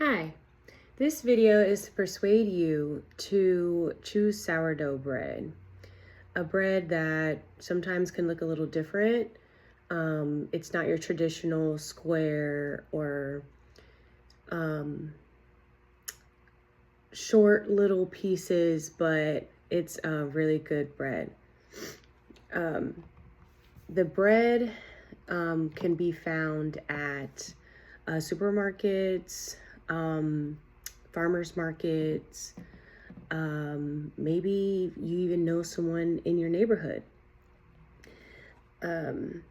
Hi, this video is to persuade you to choose sourdough bread, a bread that sometimes can look a little different. It's not your traditional square or um, short little pieces, but it's a really good bread. Um, the bread can be found at supermarkets, farmers markets. Maybe you even know someone in your neighborhood. Um,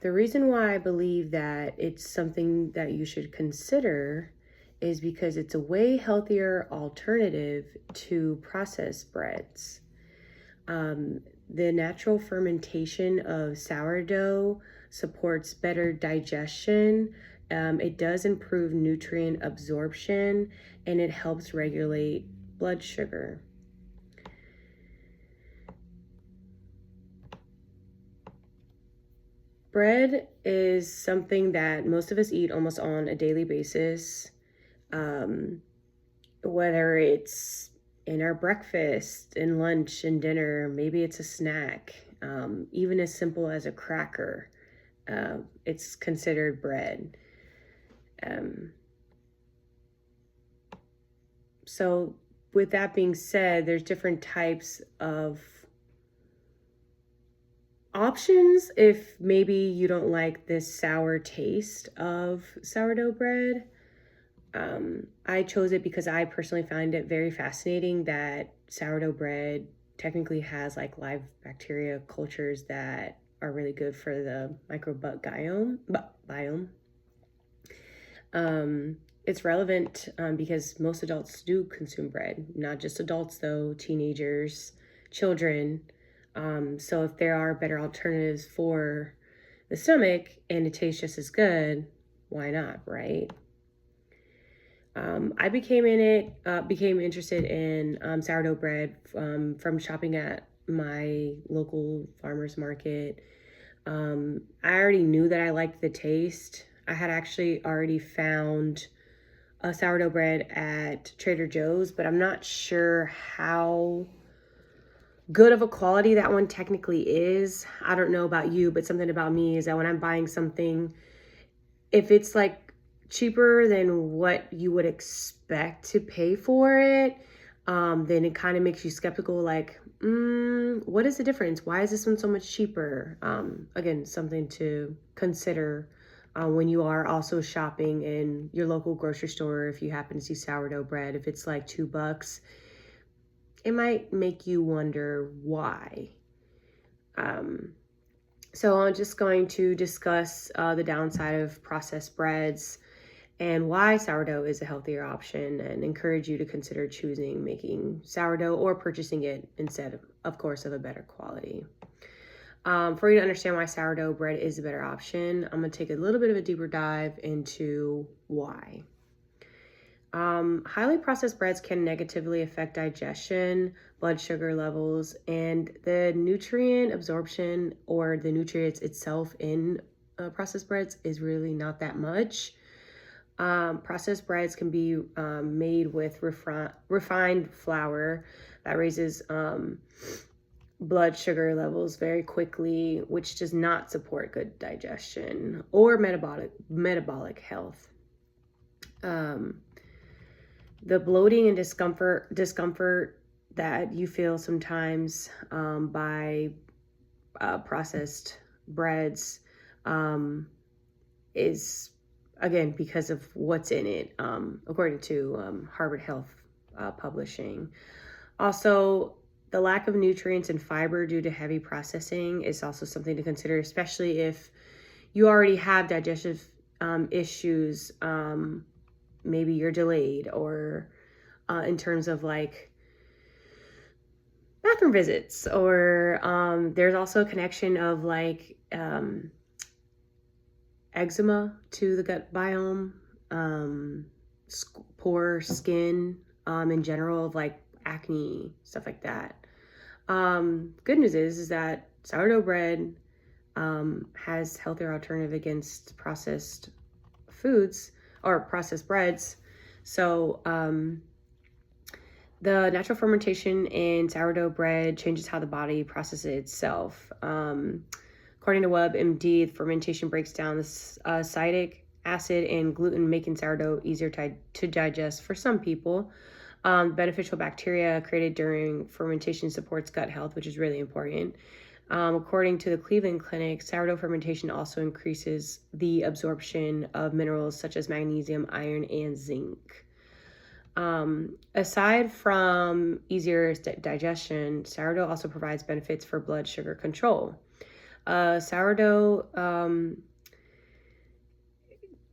the reason why I believe that it's something that you should consider is because it's a way healthier alternative to processed breads. The natural fermentation of sourdough supports better digestion. It does improve nutrient absorption and it helps regulate blood sugar. Bread is something that most of us eat almost on a daily basis, um, whether it's in our breakfast, and lunch, and dinner, maybe it's a snack, even as simple as a cracker. It's considered bread. Um, so, with that being said, there's different types of options if maybe you don't like this sour taste of sourdough bread. I chose it because I personally find it very fascinating that sourdough bread technically has like live bacteria cultures that are really good for the biome. It's relevant because most adults do consume bread, not just adults though, teenagers, children. So if there are better alternatives for the stomach and it tastes just as good, why not, right? I became interested in sourdough bread from shopping at my local farmer's market. I already knew that I liked the taste. I had actually already found a sourdough bread at Trader Joe's, but I'm not sure how good of a quality that one technically is. I don't know about you, but something about me is that when I'm buying something, if it's like cheaper than what you would expect to pay for it, then it kind of makes you skeptical, like, what is the difference? Why is this one so much cheaper? Again, something to consider when you are also shopping in your local grocery store. If you happen to see sourdough bread, if it's like $2, it might make you wonder why. So I'm just going to discuss the downside of processed breads and why sourdough is a healthier option, and encourage you to consider choosing making sourdough or purchasing it instead, of course, of a better quality. For you to understand why sourdough bread is a better option, I'm going to take a little bit of a deeper dive into why. Highly processed breads can negatively affect digestion, blood sugar levels, and the nutrient absorption, or the nutrients itself in processed breads, is really not that much. Processed breads can be made with refined flour that raises blood sugar levels very quickly, which does not support good digestion or metabolic health. The bloating and discomfort that you feel sometimes by processed breads is, again, because of what's in it, according to Harvard Health Publishing. Also, the lack of nutrients and fiber due to heavy processing is also something to consider, especially if you already have digestive issues. Maybe you're delayed, or in terms of like bathroom visits, or there's also a connection of like eczema to the gut biome, poor skin in general, of like acne, stuff like that. Good news is that sourdough bread has healthier alternative against processed foods, or processed breads. So the natural fermentation in sourdough bread changes how the body processes itself. According to WebMD, fermentation breaks down the citric acid and gluten, making sourdough easier to digest for some people. Beneficial bacteria created during fermentation supports gut health, which is really important. According to the Cleveland Clinic, sourdough fermentation also increases the absorption of minerals such as magnesium, iron, and zinc. Aside from easier digestion, sourdough also provides benefits for blood sugar control. Sourdough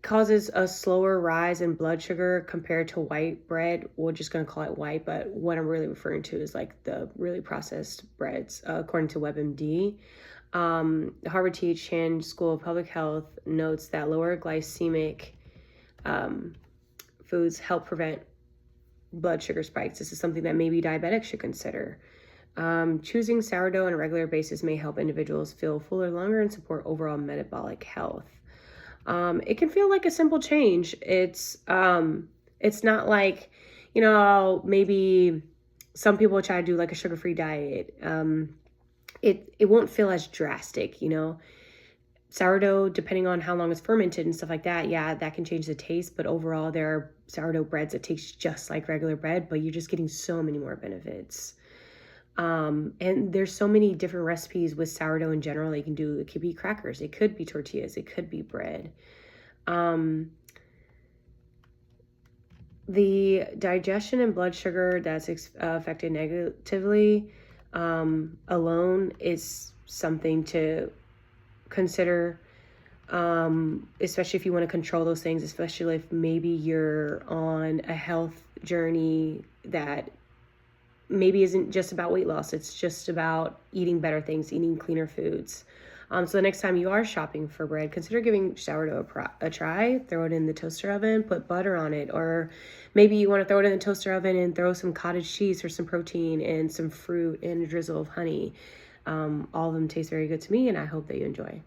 causes a slower rise in blood sugar compared to white bread. We're just going to call it white, but what I'm really referring to is like the really processed breads, according to WebMD. The Harvard T.H. Chan School of Public Health notes that lower glycemic foods help prevent blood sugar spikes. This is something that maybe diabetics should consider. Choosing sourdough on a regular basis may help individuals feel fuller longer and support overall metabolic health. It can feel like a simple change. It's not like, maybe some people try to do like a sugar-free diet. It won't feel as drastic, Sourdough, depending on how long it's fermented and stuff like that, yeah, that can change the taste. But overall, there are sourdough breads that taste just like regular bread, but you're just getting so many more benefits. And there's so many different recipes with sourdough in general that you can do. It could be crackers, it could be tortillas, it could be bread. The digestion and blood sugar that's affected negatively alone is something to consider, especially if you want to control those things, especially if maybe you're on a health journey that maybe isn't just about weight loss. It's just about eating better things, eating cleaner foods. So the next time you are shopping for bread, consider giving sourdough a try. Throw it in the toaster oven, put butter on it, or maybe you want to throw it in the toaster oven and throw some cottage cheese or some protein and some fruit and a drizzle of honey. All of them taste very good to me, and I hope that you enjoy.